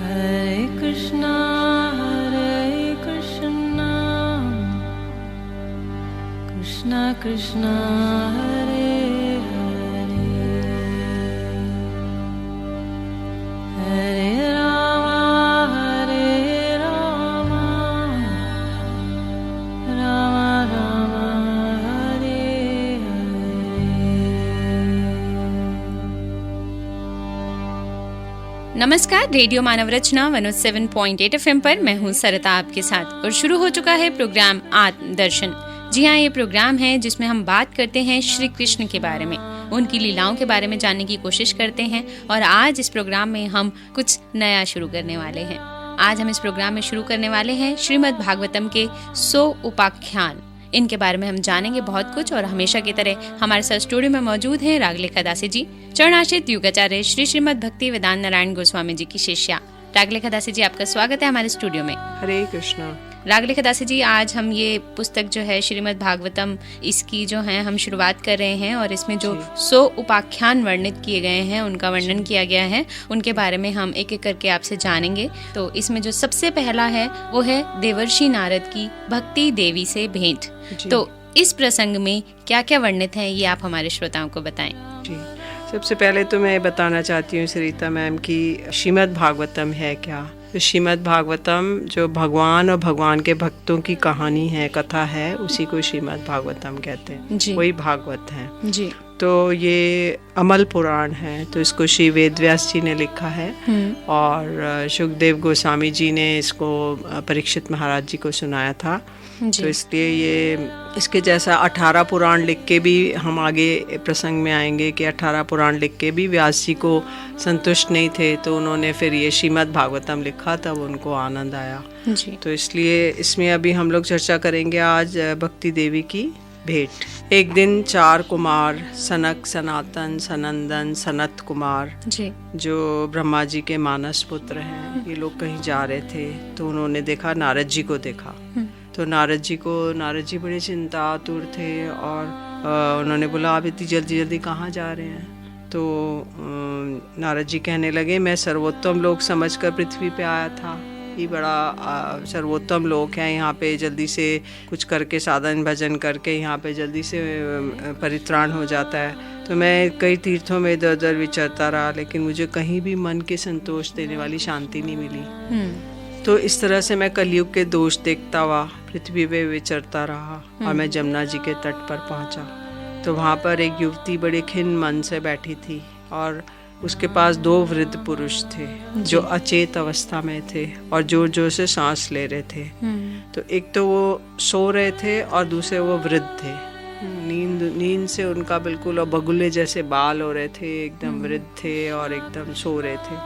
Krishna Krishna Hare Hare Hare Rama Rama Rama Hare Hare। नमस्कार, radio मानव रचना 107.8 FM पर मैं हूँ सरिता आपके साथ और शुरू हो चुका है प्रोग्राम आत्म दर्शन। जी हाँ, ये प्रोग्राम है जिसमें हम बात करते हैं श्री कृष्ण के बारे में, उनकी लीलाओं के बारे में जानने की कोशिश करते हैं। और आज इस प्रोग्राम में हम कुछ नया शुरू करने वाले हैं। आज हम इस प्रोग्राम में शुरू करने वाले हैं श्रीमद् भागवतम के 100 उपाख्यान। इनके बारे में हम जानेंगे बहुत कुछ। और हमेशा की तरह हमारे साथ स्टूडियो में मौजूद हैं रागलेखा दासी जी, चरणाश्रित युगाचार्य श्री श्रीमद् भक्ति वेदांत नारायण गोस्वामी जी की शिष्या। रागलेखा दासी जी, आपका स्वागत है हमारे स्टूडियो में। हरे कृष्णा। रागलेखा दासी जी, आज हम ये पुस्तक जो है श्रीमद् भागवतम, इसकी जो है हम शुरुआत कर रहे हैं और इसमें जो 100 उपाख्यान वर्णित किए गए हैं, उनका वर्णन किया गया है, उनके बारे में हम एक एक करके आपसे जानेंगे। तो इसमें जो सबसे पहला है वो है देवर्षि नारद की भक्ति देवी से भेंट। तो इस प्रसंग में क्या क्या वर्णित है, ये आप हमारे श्रोताओं को बताएं। जी, सबसे पहले तो मैं बताना चाहती हूँ सरिता मैम की श्रीमद् भागवतम है क्या। तो श्रीमद् भागवतम जो भगवान और भगवान के भक्तों की कहानी है, कथा है, उसी को श्रीमद् भागवतम कहते हैं। वही भागवत है जी। तो ये अमल पुराण है, तो इसको श्री वेदव्यास जी ने लिखा है और सुखदेव गोस्वामी जी ने इसको परीक्षित महाराज जी को सुनाया था। तो इसलिए ये इसके जैसा 18 पुराण लिख के भी हम आगे प्रसंग में आएंगे कि 18 पुराण लिख के भी व्यास जी को संतुष्ट नहीं थे, तो उन्होंने फिर ये श्रीमद् भागवतम लिखा, तब उनको आनंद आया जी। तो इसलिए इसमें अभी हम लोग चर्चा करेंगे आज भक्ति देवी की भेंट। एक दिन 4 कुमार सनक, सनातन, सनंदन, सनत कुमार जी, जो ब्रह्मा जी के मानस पुत्र हैं, ये लोग कहीं जा रहे थे। तो उन्होंने देखा, नारद जी को देखा। तो नारद जी बड़े चिंतातुर थे और उन्होंने बोला, आप इतनी जल्दी जल्दी कहाँ जा रहे हैं। तो नारद जी कहने लगे, मैं सर्वोत्तम लोक समझकर पृथ्वी पे आया था। ये बड़ा सर्वोत्तम लोक है, यहाँ पे जल्दी से कुछ करके साधन भजन करके यहाँ पे जल्दी से परित्राण हो जाता है। तो मैं कई तीर्थों में इधर उधर विचरता रहा, लेकिन मुझे कहीं भी मन के संतोष देने वाली शांति नहीं मिली। तो इस तरह से मैं कलयुग के दोष देखता हुआ पृथ्वी पे विचरता रहा और मैं जमुना जी के तट पर पहुंचा। तो वहाँ पर एक युवती बड़े खिन्न मन से बैठी थी और उसके पास 2 वृद्ध पुरुष थे जो अचेत अवस्था में थे और जोर जोर से सांस ले रहे थे। तो एक तो वो सो रहे थे और दूसरे वो वृद्ध थे। नींद से उनका बिल्कुल बगुले जैसे बाल हो रहे थे, एकदम वृद्ध थे और एकदम सो रहे थे।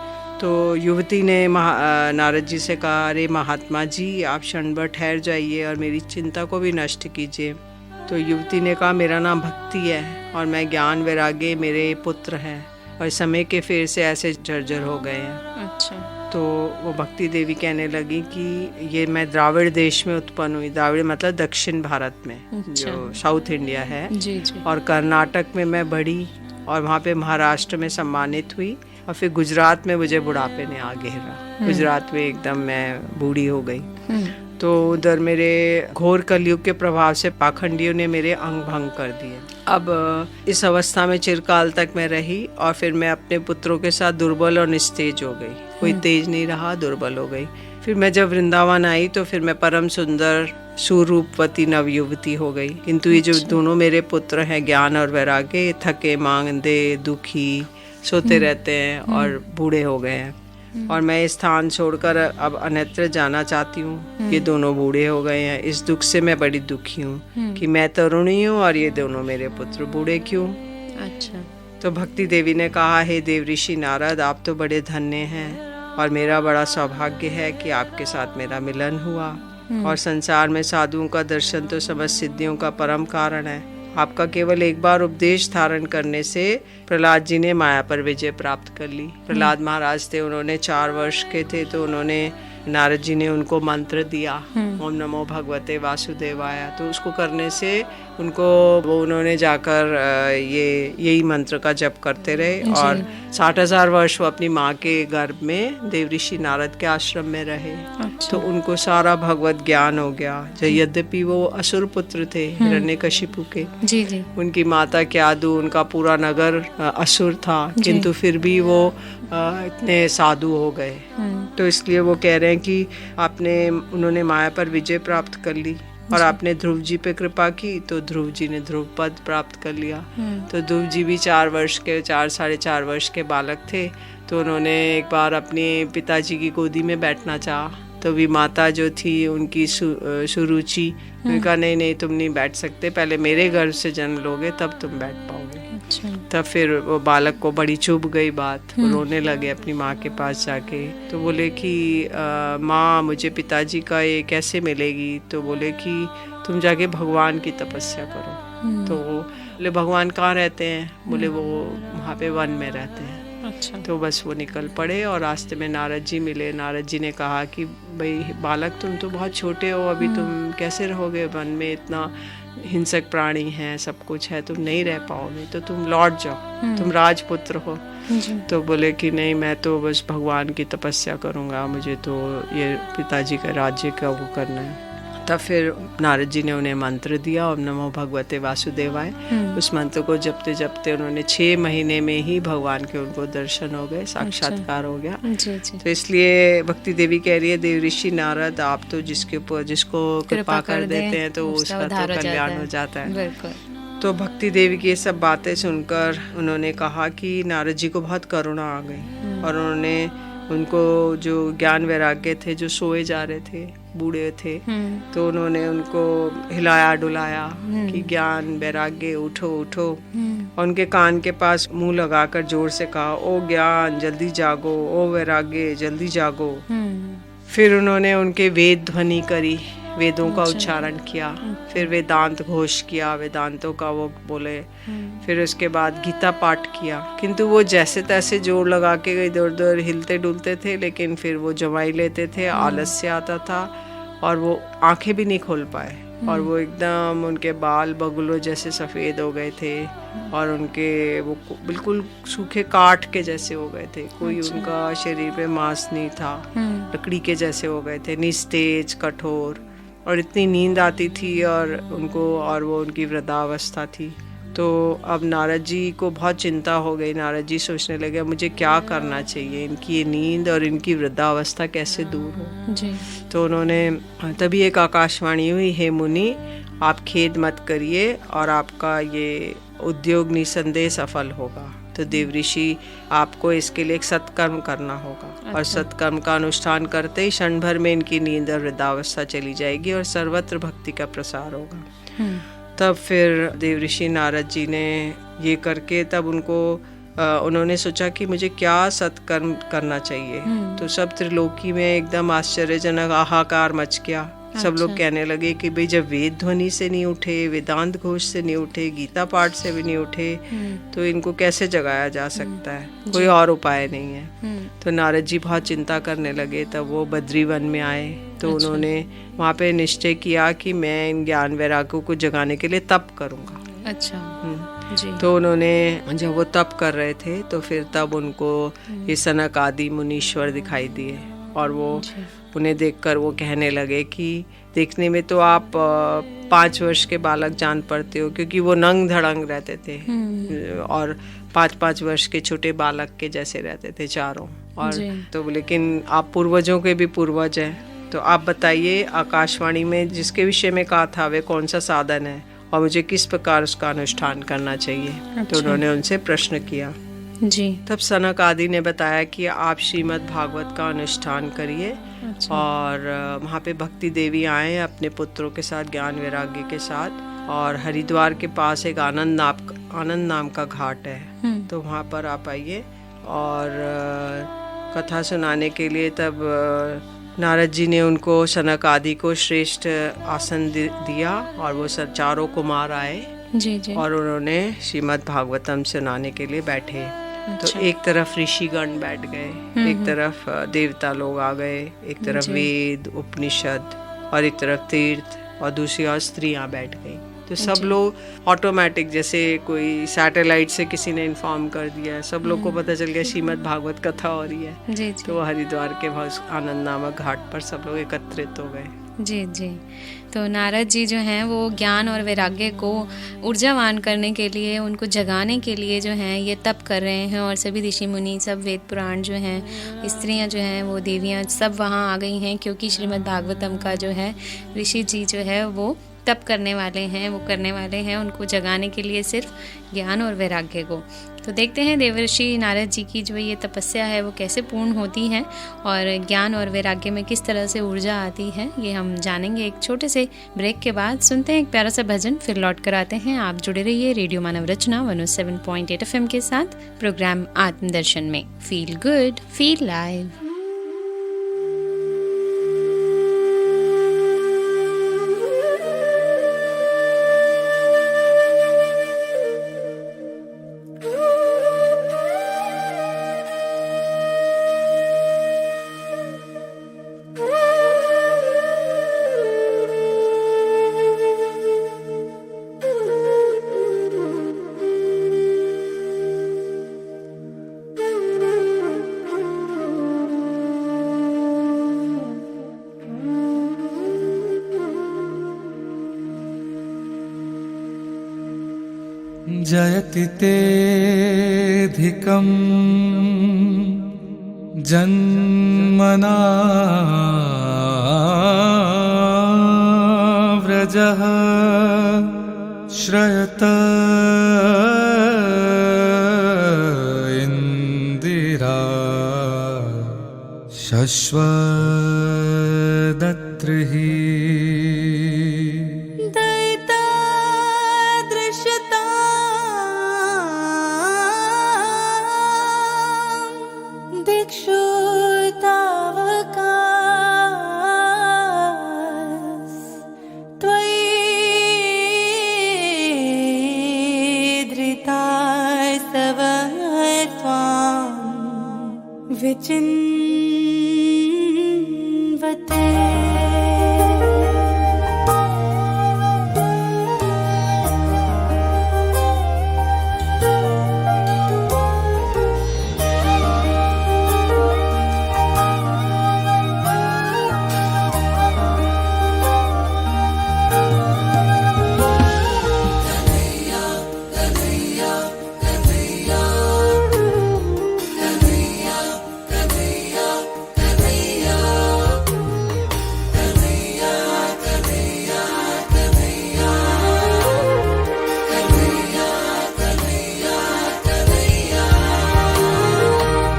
तो युवती ने नारद जी से कहा, अरे महात्मा जी, आप क्षण भर ठहर जाइए और मेरी चिंता को भी नष्ट कीजिए। तो युवती ने कहा, मेरा नाम भक्ति है और मैं ज्ञान वैराग्य मेरे पुत्र हैं और समय के फेर से ऐसे जर्जर हो गए हैं। अच्छा। तो वो भक्ति देवी कहने लगी कि ये मैं द्राविड़ देश में उत्पन्न हुई। द्राविड़ मतलब दक्षिण भारत में। अच्छा। जो साउथ इंडिया है जी। और कर्नाटक में मैं बढ़ी और वहाँ पे महाराष्ट्र में सम्मानित हुई और फिर गुजरात में मुझे बुढ़ापे ने आ घेरा। गुजरात में एकदम मैं बूढ़ी हो गई। तो उधर मेरे घोर कलयुग के प्रभाव से पाखंडियों ने मेरे अंग भंग कर दिए। अब इस अवस्था में चिरकाल तक मैं रही और फिर मैं अपने पुत्रों के साथ दुर्बल और निस्तेज हो गई। कोई तेज नहीं रहा, दुर्बल हो गई। फिर मैं जब वृंदावन आई तो फिर मैं परम सुंदर सुरूपवती नवयुवती हो गई। किंतु ये जो दोनों मेरे पुत्र हैं, ज्ञान और वैराग्य, थके मांदे दुखी सोते रहते हैं और बूढ़े हो गए हैं और मैं इस स्थान छोड़कर अब अन्यत्र जाना चाहती हूँ। ये दोनों बूढ़े हो गए हैं। इस दुख से मैं बड़ी दुखी हूँ कि मैं तरुणी हूँ और ये दोनों मेरे पुत्र बूढ़े क्यों। अच्छा। तो भक्ति देवी ने कहा, हे देवऋषि नारद, आप तो बड़े धन्य हैं और मेरा बड़ा सौभाग्य है कि आपके साथ मेरा मिलन हुआ। और संसार में साधुओं का दर्शन तो समस्त सिद्धियों का परम कारण है। आपका केवल एक बार उपदेश धारण करने से प्रहलाद जी ने माया पर विजय प्राप्त कर ली। प्रहलाद महाराज थे, उन्होंने 4 वर्ष के थे तो उन्होंने नारद जी ने उनको मंत्र दिया, ओम नमो भगवते वासुदेवाय। तो उसको करने से उनको उन्होंने जाकर यही मंत्र का जप करते रहे और 60,000 वर्ष वो अपनी माँ के गर्भ में देवऋषि नारद के आश्रम में रहे। तो उनको सारा भगवत ज्ञान हो गया। यद्यपि वो असुर पुत्र थे हिरण्यकशिपु के, उनकी माता क्यादु, उनका पूरा नगर असुर था, किंतु फिर भी वो इतने साधु हो गए। तो इसलिए वो कह रहे हैं कि उन्होंने माया पर विजय प्राप्त कर ली और आपने ध्रुव जी पे कृपा की तो ध्रुव जी ने ध्रुव पद प्राप्त कर लिया। तो ध्रुव जी भी 4 वर्ष के बालक थे। तो उन्होंने एक बार अपने पिताजी की गोदी में बैठना चाहा, तो भी माता जो थी उनकी सुरुचि, उन्होंने कहा नहीं तुम नहीं बैठ सकते, पहले मेरे गर्भ से जन्म लोगे तब तुम बैठ पाओगे। तब फिर वो बालक को बड़ी चुभ गई बात, वो रोने लगे अपनी माँ के पास जाके। तो बोले कि माँ मुझे पिताजी का ये कैसे मिलेगी? तो बोले कि तुम जाके भगवान की तपस्या करो। तो बोले भगवान कहाँ रहते हैं? बोले वो वहाँ पे वन में रहते हैं। अच्छा। तो बस वो निकल पड़े और रास्ते में नारद जी मिले। नारद जी ने कहा कि भाई बालक तुम तो बहुत छोटे हो, अभी तुम कैसे रहोगे वन में, इतना हिंसक प्राणी हैं, सब कुछ है, तुम नहीं रह पाओगे, तो तुम लौट जाओ, तुम राजपुत्र हो। तो बोले कि नहीं मैं तो बस भगवान की तपस्या करूँगा, मुझे तो ये पिताजी का राज्य का वो करना है। तब फिर नारद जी ने उन्हें मंत्र दिया, ओम नमो भगवते वासुदेवाय। उस मंत्र को जपते जपते उन्होंने 6 महीने में ही भगवान के उनको दर्शन हो गए, साक्षात्कार हो गया। तो इसलिए भक्ति देवी कह रही है, देवऋषि नारद आप तो जिसको कृपा कर देते हैं तो उसका तो कल्याण हो जाता है। तो भक्ति देवी की ये सब बातें सुनकर उन्होंने कहा कि नारद जी को बहुत करुणा आ गई और उन्होंने उनको जो ज्ञान वैराग्य थे, जो सोए जा रहे थे, बूढ़े थे, तो उन्होंने उनको हिलाया डुलाया कि ज्ञान वैराग्य उठो उठो, और उनके कान के पास मुंह लगाकर जोर से कहा, ओ ज्ञान जल्दी जागो, ओ वैराग्य जल्दी जागो। फिर उन्होंने उनके वेद ध्वनि करी, वेदों का उच्चारण किया, फिर वेदांत घोष किया, वेदांतों का वो बोले, फिर उसके बाद गीता पाठ किया। किंतु वो जैसे तैसे जोर लगा के इधर उधर हिलते डुलते थे, लेकिन फिर वो जमाई लेते थे, आलस्य आता था और वो आंखें भी नहीं खोल पाए, और वो एकदम उनके बाल बगुलों जैसे सफ़ेद हो गए थे और उनके वो बिल्कुल सूखे काठ के जैसे हो गए थे, कोई उनका शरीर पे मांस नहीं था, लकड़ी के जैसे हो गए थे, निस्तेज कठोर, और इतनी नींद आती थी और वो उनकी वृद्धावस्था थी। तो अब नारद जी को बहुत चिंता हो गई। नारद जी सोचने लगे मुझे क्या करना चाहिए, इनकी ये नींद और इनकी वृद्धावस्था कैसे दूर हो जी। तो उन्होंने तभी एक आकाशवाणी हुई, हे मुनि आप खेद मत करिए और आपका ये उद्योग निसंदेह सफल होगा। तो देवऋषि आपको इसके लिए एक सत्कर्म करना होगा, और सत्कर्म का अनुष्ठान करते ही क्षण भर में इनकी नींद और वृद्धावस्था चली जाएगी और सर्वत्र भक्ति का प्रसार होगा। तब फिर देवऋषि नारद जी ने ये करके तब उन्होंने सोचा कि मुझे क्या सत्कर्म करना चाहिए। तो सब त्रिलोकी में एकदम आश्चर्यजनक हाहाकार मच गया। सब लोग कहने लगे कि भाई जब वेद ध्वनि से नहीं उठे, वेदांत घोष से नहीं उठे, गीता पाठ से भी नहीं उठे, तो इनको कैसे जगाया जा सकता है, कोई और उपाय नहीं है। तो नारद जी बहुत चिंता करने लगे। तब वो बद्री वन में आए। तो उन्होंने वहाँ पे निश्चय किया कि मैं इन ज्ञान वैराग्यों को जगाने के लिए तप करूँगा। अच्छा जी। तो उन्होंने जब वो तप कर रहे थे तो फिर तब उनको ये सनक आदि मुनीश्वर दिखाई दिए, और वो उन्हें देखकर वो कहने लगे कि देखने में तो आप 5 वर्ष के बालक जान पड़ते हो, क्योंकि वो नंग धड़ंग रहते थे और 5-5 वर्ष के छोटे बालक के जैसे रहते थे चारों। और तो लेकिन आप पूर्वजों के भी पूर्वज हैं, तो आप बताइए आकाशवाणी में जिसके विषय में कहा था वे कौन सा साधन है और मुझे किस प्रकार उसका अनुष्ठान करना चाहिए। तो उन्होंने उनसे प्रश्न किया जी। तब सनक आदि ने बताया कि आप श्रीमद् भागवत का अनुष्ठान करिए। और वहाँ पे भक्ति देवी आए अपने पुत्रों के साथ, ज्ञान वैराग्य के साथ, और हरिद्वार के पास एक आनंद नाम का घाट है, तो वहाँ पर आप आइए। और कथा सुनाने के लिए तब नारद जी ने उनको सनक आदि को श्रेष्ठ आसन दिया, और वो चारों कुमार आए जी। और उन्होंने श्रीमद् भागवतम सुनाने के लिए बैठे। तो एक तरफ ऋषिगण बैठ गए, एक तरफ देवता लोग आ गए, एक तरफ वेद उपनिषद और एक तरफ तीर्थ और दूसरी ओर स्त्रियां बैठ गई। तो सब लोग ऑटोमेटिक, जैसे कोई सैटेलाइट से किसी ने इन्फॉर्म कर दिया, सब लोग को पता चल गया श्रीमद् भागवत कथा हो रही है। जी। तो हरिद्वार के आनंद नामक घाट पर सब लोग एकत्रित हो गए। जी जी। तो नारद जी जो हैं वो ज्ञान और वैराग्य को ऊर्जावान करने के लिए, उनको जगाने के लिए जो हैं ये तप कर रहे हैं। और सभी ऋषि मुनि, सब वेद पुराण जो हैं, स्त्रियां जो हैं, वो देवियां सब वहाँ आ गई हैं, क्योंकि श्रीमद् भागवतम का जो है ऋषि जी जो है वो तप करने वाले हैं, वो करने वाले हैं उनको जगाने के लिए सिर्फ ज्ञान और वैराग्य को। तो देखते हैं देवर्षि नारद जी की जो ये तपस्या है वो कैसे पूर्ण होती है और ज्ञान और वैराग्य में किस तरह से ऊर्जा आती है, ये हम जानेंगे एक छोटे से ब्रेक के बाद। सुनते हैं एक प्यारा सा भजन, फिर लौट कर आते हैं। आप जुड़े रहिए रेडियो मानव रचना 107.8 FM के साथ, प्रोग्राम आत्मदर्शन में। Feel good, feel live. जयति तेऽधिकं जन्मना व्रजः श्रयत इन्दिरा शश्वदत्रिः। विचिन्वते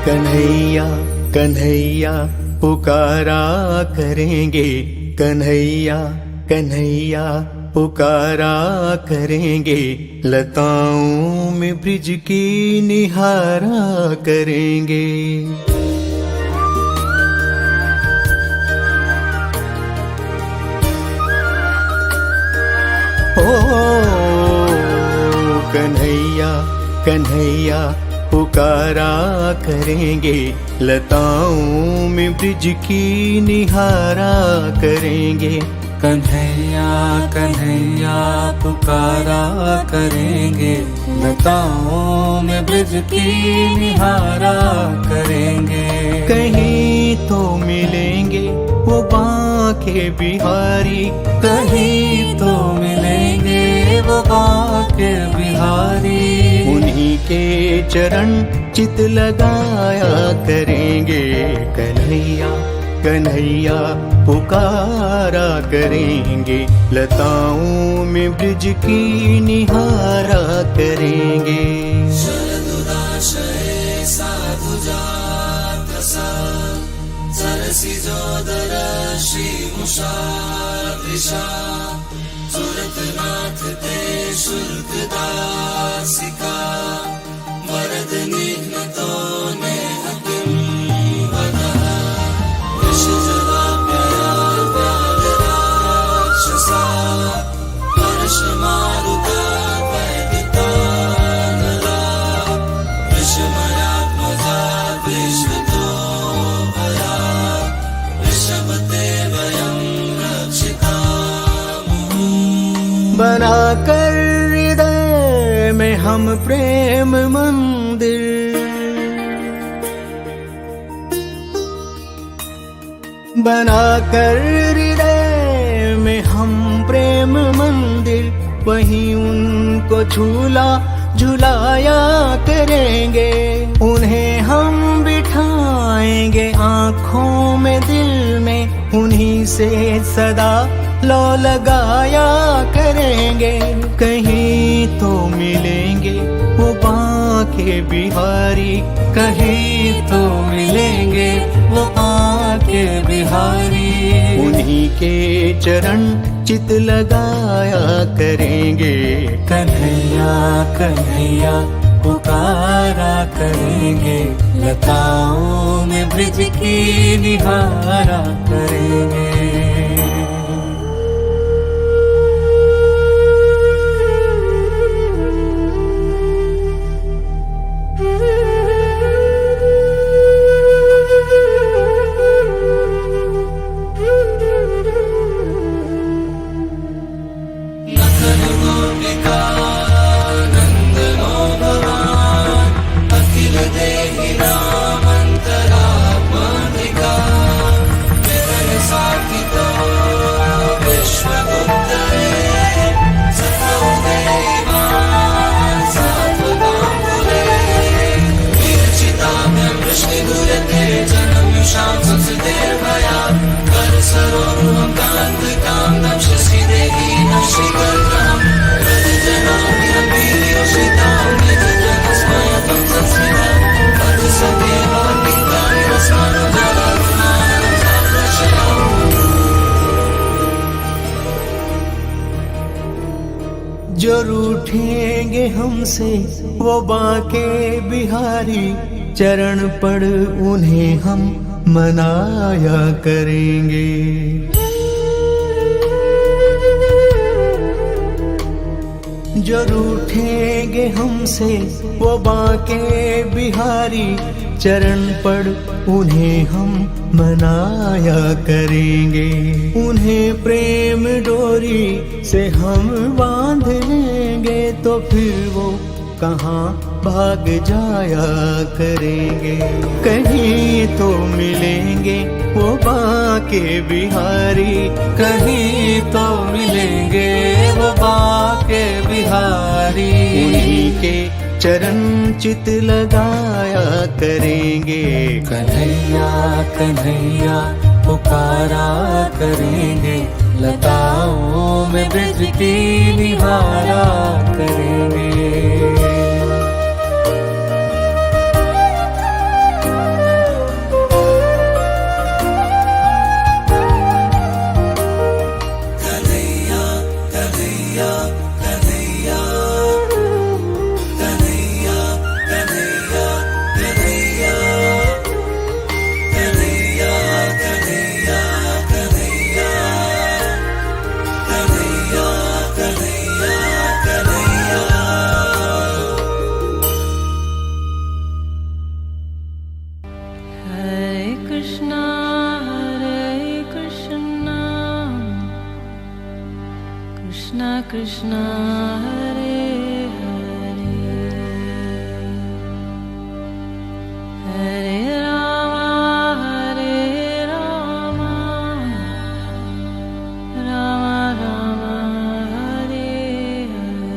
कन्हैया कन्हैया पुकारा करेंगे, कन्हैया कन्हैया पुकारा करेंगे, लताओं में ब्रिज की निहारा करेंगे। ओ कन्हैया कन्हैया पुकारा करेंगे, लताओं में ब्रिज की निहारा करेंगे। कन्हैया कन्हैया पुकारा करेंगे, लताओं में ब्रिज की निहारा करेंगे। कहीं तो मिलेंगे वो बांके बिहारी, कहीं तो मिलेंगे वो बांके बिहारी। उन्हीं के चरण चित लगाया करेंगे, कन्हैया कन्हैया पुकारा करेंगे, लताओं में ब्रिज की निहारा करेंगे। शरदुदाशये साधुजात सरसिजोदर श्रीमुषा दृशा, सुरतनाथ ते शुल्कदासिका, वरद निघ्नतो नेहकिं वदः, विषजवाप्यया व्याघ्राक्षसा, वर्षमारुता वैदितानला, विषमया बनाकर हृदय में हम प्रेम मंदिर, बनाकर हृदय में हम प्रेम मंदिर, वहीं उनको झूला झुलाया करेंगे। उन्हें हम बिठाएंगे आँखों में दिल में, उन्हीं से सदा लौ लगाया करेंगे। कहीं तो मिलेंगे वो बांके बिहारी, कहीं तो मिलेंगे वो बांके बिहारी। उन्हीं के चरण चित लगाया करेंगे, कन्हैया कन्हैया पुकारा करेंगे। लताओं में ब्रिज की निहारा करेंगे। जो रूठेंगे हमसे वो बांके बिहारी, चरण पड़ उन्हें हम मनाया करेंगे। जो रूठेंगे हमसे वो बांके बिहारी, चरण पड़ उन्हें हम मनाया करेंगे। उन्हें प्रेम डोरी से हम बांध लेंगे, तो फिर वो कहाँ भाग जाया करेंगे। कहीं तो मिलेंगे वो बांके बिहारी, कहीं तो मिलेंगे वो बांके बिहारी। उन्हीं के चरण चित लगाया करेंगे, कन्हैया कन्हैया पुकारा करेंगे। लताओं में ब्रिज की निहारा करेंगे। Krishna Hare Hare, Hare Rama Hare Rama, Rama Rama Hare Hare।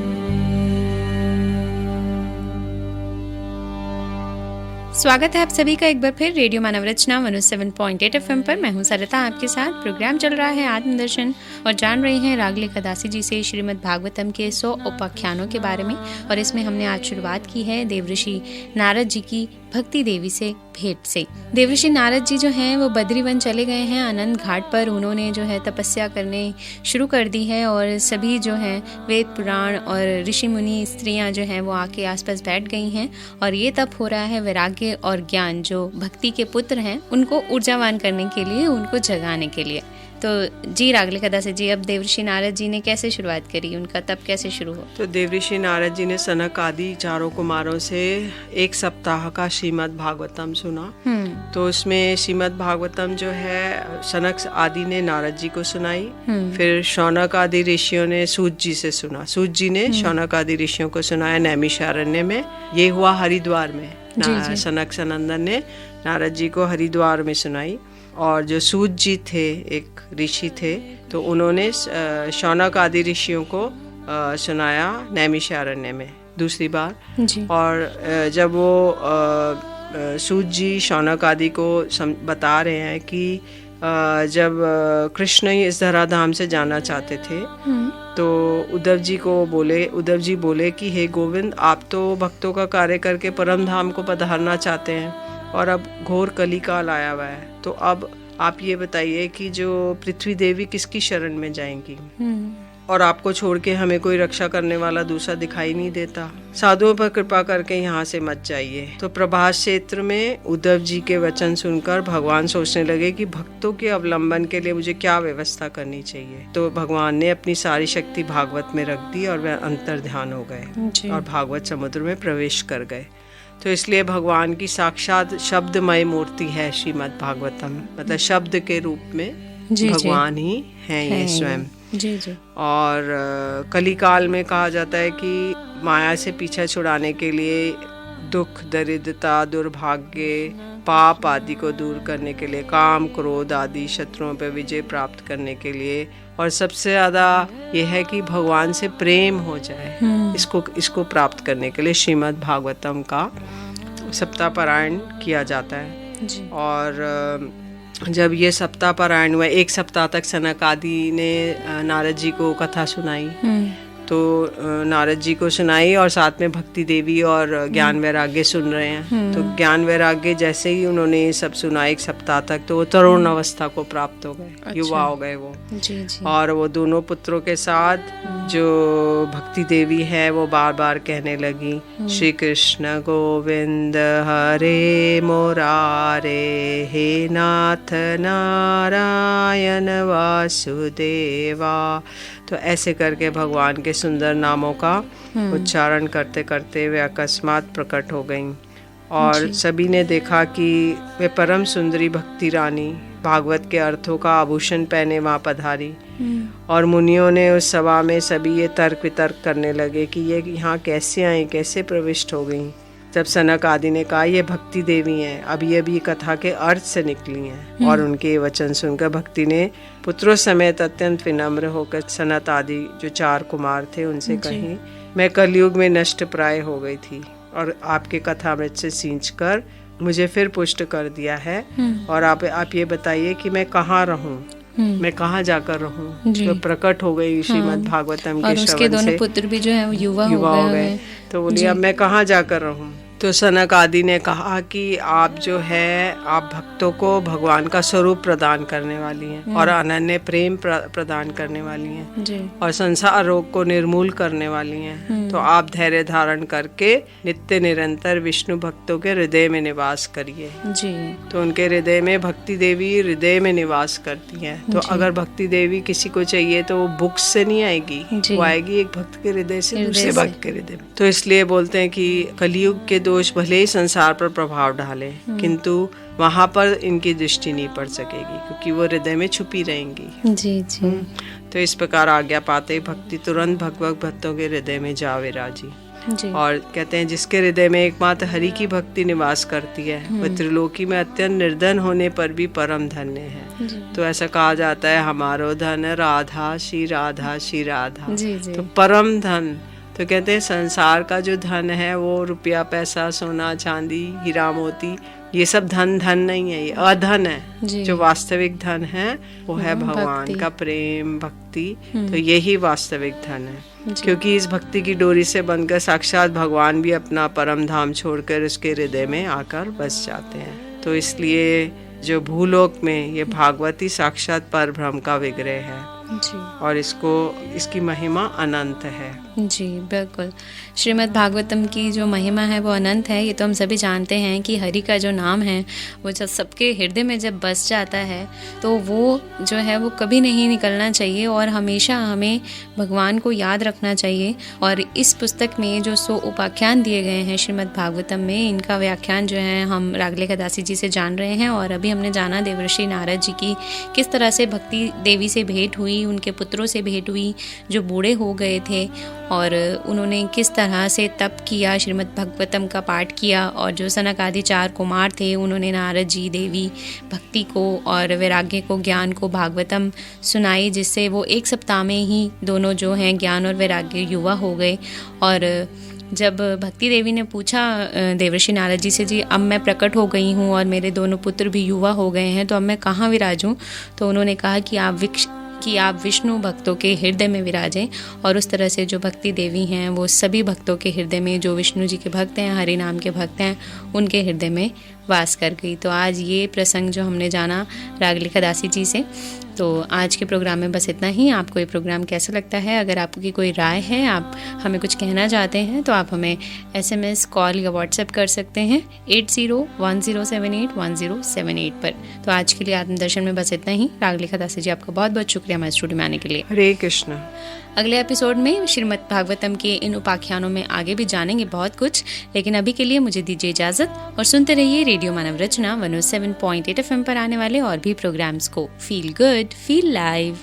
स्वागत है आप सभी का एक बार फिर रेडियो मानव रचना 107.8 FM पर। मैं हूं सरिता आपके साथ। प्रोग्राम चल रहा है आत्मदर्शन और जान रहे हैं रागले कदासी जी से श्रीमद् भागवतम के 100 उपाख्यानों के बारे में। और इसमें हमने आज शुरुआत की है देवऋषि नारद जी की भक्ति देवी से भेंट से। देवऋषि नारद जी जो हैं वो बद्रीवन चले गए हैं। आनंद घाट पर उन्होंने जो है तपस्या करने शुरू कर दी है और सभी जो हैं वेद पुराण और ऋषि मुनि स्त्रियां जो हैं वो आके आसपास बैठ गई हैं। और ये तप हो रहा है वैराग्य और ज्ञान जो भक्ति के पुत्र हैं उनको ऊर्जावान करने के लिए, उनको जगाने के लिए। तो जी रागले कदा से जी, अब देवर्षि नारद जी ने कैसे शुरुआत करी, उनका तप कैसे शुरू हो? तो देवर्षि नारद जी ने सनक आदि चारों कुमारों से 1 सप्ताह का श्रीमद् भागवतम सुना। तो उसमें श्रीमद् भागवतम जो है सनक आदि ने नारद जी को सुनाई, फिर शौनक आदि ऋषियों ने सूत जी से सुना, सूत जी ने शौनक आदि ऋषियों को सुनाया नैमिषारण्य में। ये हुआ हरिद्वार में। सनक सनंदन ने नारद जी को हरिद्वार में सुनाई, और जो सूत जी थे एक ऋषि थे, तो उन्होंने शौनक आदि ऋषियों को सुनाया नैमिषारण्य में दूसरी बार जी। और जब वो सूत जी शौनक आदि को बता रहे हैं कि जब कृष्ण इस धराधाम से जाना चाहते थे, तो उद्धव जी बोले कि हे गोविंद, आप तो भक्तों का कार्य करके परम धाम को पधारना चाहते हैं, और अब घोर कलिकाल आया हुआ है, तो अब आप ये बताइए कि जो पृथ्वी देवी किसकी शरण में जाएंगी, और आपको छोड़ के हमें कोई रक्षा करने वाला दूसरा दिखाई नहीं देता, साधुओं पर कृपा करके यहाँ से मत जाइए। तो प्रभास क्षेत्र में उद्धव जी के वचन सुनकर भगवान सोचने लगे कि भक्तों के अवलंबन के लिए मुझे क्या व्यवस्था करनी चाहिए। तो भगवान ने अपनी सारी शक्ति भागवत में रख दी और वह अंतर ध्यान हो गए और भागवत समुद्र में प्रवेश कर गए। तो इसलिए भगवान की साक्षात शब्दमय मूर्ति है श्रीमद् भागवतम, मतलब शब्द के रूप में भगवान ही हैं ये स्वयं। जी जी। और कलिकाल में कहा जाता है कि माया से पीछा छुड़ाने के लिए, दुख, दरिद्रता, दुर्भाग्य, पाप आदि को दूर करने के लिए, काम, क्रोध आदि शत्रुओं पर विजय प्राप्त करने के लिए, और सबसे ज्यादा यह है कि भगवान से प्रेम हो जाए, इसको प्राप्त करने के लिए श्रीमद् भागवतम का सप्ताह पारायण किया जाता है जी। और जब ये सप्ताह पारायण हुआ, 1 सप्ताह तक सनक आदि ने नारद जी को कथा सुनाई, तो नारद जी को सुनाई और साथ में भक्ति देवी और ज्ञान वैराग्य सुन रहे हैं। तो ज्ञान वैराग्य जैसे ही उन्होंने ये सब सुना 1 सप्ताह तक, तो वो तरुण अवस्था को प्राप्त हो गए, युवा हो गए वो जी जी। और वो दोनों पुत्रों के साथ जो भक्ति देवी है वो बार बार कहने लगी, श्री कृष्ण गोविंद हरे मुरारे, हे नाथ नारायण वासुदेवा। तो ऐसे करके भगवान के सुंदर नामों का उच्चारण करते करते वे अकस्मात प्रकट हो गईं, और सभी ने देखा कि वे परम सुंदरी भक्ति रानी भागवत के अर्थों का आभूषण पहने वहाँ पधारी। और मुनियों ने उस सभा में सभी ये तर्क वितर्क करने लगे कि ये यहाँ कैसे आई, कैसे प्रविष्ट हो गई। जब सनक आदि ने कहा ये भक्ति देवी हैं, अभी कथा के अर्थ से निकली हैं, और उनके वचन सुनकर भक्ति ने पुत्रों समेत अत्यंत विनम्र होकर सनत आदि जो 4 कुमार थे उनसे कही, मैं कलयुग में नष्ट प्राय हो गई थी और आपके कथामृत से सींच कर मुझे फिर पुष्ट कर दिया है, और आप ये बताइए कि मैं कहाँ रहूं, मैं कहाँ जाकर रहूं। तो प्रकट हो गई श्रीमद् भागवतम के श्रवण से। और उसके दोनों पुत्र भी जो है वो युवा हो गए। तो बोलिए अब मैं कहाँ जाकर रहूं। तो सनक आदि ने कहा कि आप जो है आप भक्तों को भगवान का स्वरूप प्रदान करने वाली हैं और अनन्य प्रेम प्रदान करने वाली हैं जी। और संसार रोग को निर्मूल करने वाली हैं। तो आप धैर्य धारण करके नित्य निरंतर विष्णु भक्तों के हृदय में निवास करिए जी। तो उनके हृदय में भक्ति देवी हृदय में निवास करती हैं। तो अगर भक्ति देवी किसी को चाहिए तो वो बुक्स से नहीं आएगी, वो आएगी एक भक्त के हृदय से दूसरे भक्त के हृदय में। तो इसलिए बोलते हैं कि कलयुग के दोष भले ही संसार पर प्रभाव डाले किंतु वहाँ पर इनकी दृष्टि नहीं पड़ सकेगी क्योंकि वो हृदय में छुपी रहेंगी। जी जी। तो इस प्रकार आज्ञा पाते भक्ति तुरंत भगवत भक्तों के हृदय में जा विराजी जी। और कहते हैं जिसके हृदय में एकमात्र हरि की भक्ति निवास करती है वह त्रिलोकी में अत्यंत निर्धन होने पर भी परम धन्य है। तो ऐसा कहा जाता है हमारो धन राधा श्री राधा श्री राधा। जी जी। तो परम धन तो कहते हैं संसार का जो धन है वो रुपया पैसा सोना चांदी हीरा मोती ये सब धन नहीं है, ये अधन है। जो वास्तविक धन है वो है भगवान का प्रेम भक्ति। तो यही वास्तविक धन है क्योंकि इस भक्ति की डोरी से बनकर साक्षात भगवान भी अपना परम धाम छोड़कर उसके हृदय में आकर बस जाते हैं। तो इसलिए जो भूलोक में ये भागवती साक्षात परब्रह्म का विग्रह है जी और इसकी महिमा अनंत है। जी बिल्कुल। श्रीमद् भागवतम की जो महिमा है वो अनंत है। ये तो हम सभी जानते हैं कि हरि का जो नाम है वो जब सबके हृदय में जब बस जाता है तो वो जो है वो कभी नहीं निकलना चाहिए और हमेशा हमें भगवान को याद रखना चाहिए। और इस पुस्तक में जो 100 उपाख्यान दिए गए हैं श्रीमद् भागवतम में, इनका व्याख्यान जो है हम रागलेखा दासी जी से जान रहे हैं। और अभी हमने जाना देवर्षि नारद जी की किस तरह से भक्ति देवी से भेंट हुई, उनके पुत्रों से भेंट हुई जो बूढ़े हो गए थे, और उन्होंने किस तरह से तप किया, श्रीमद् भागवतम का पाठ किया। और जो सनक आदि 4 कुमार थे उन्होंने नारद जी देवी भक्ति को और वैराग्य को, ज्ञान को भागवतम सुनाई, जिससे वो 1 सप्ताह में ही दोनों जो हैं ज्ञान और वैराग्य युवा हो गए। और जब भक्ति देवी ने पूछा देवर्षि नारद जी से, जी अब मैं प्रकट हो गई हूँ और मेरे दोनों पुत्र भी युवा हो गए हैं, तो अब मैं कहाँ विराजूं? तो उन्होंने कहा कि आप विष्णु भक्तों के हृदय में विराजें। और उस तरह से जो भक्ति देवी हैं वो सभी भक्तों के हृदय में, जो विष्णु जी के भक्त हैं, हरि नाम के भक्त हैं, उनके हृदय में वास कर गई। तो आज ये प्रसंग जो हमने जाना रागलेखा दासी जी से, तो आज के प्रोग्राम में बस इतना ही। आपको ये प्रोग्राम कैसा लगता है? अगर आपकी कोई राय है, आप हमें कुछ कहना चाहते हैं, तो आप हमें SMS, कॉल या व्हाट्सएप कर सकते हैं 8010781078 पर। तो आज के लिए आत्मदर्शन में बस इतना ही। रागलेखा दासी जी, आपका बहुत बहुत शुक्रिया हमारे स्टूडियो में आने के लिए। हरे कृष्ण। अगले एपिसोड में श्रीमद् भागवतम के इन उपाख्यानों में आगे भी जानेंगे बहुत कुछ, लेकिन अभी के लिए मुझे दीजिए इजाजत और सुनते रहिए रेडियो मानव रचना 107.8 FM पर आने वाले और भी प्रोग्राम्स को। Feel good, feel live.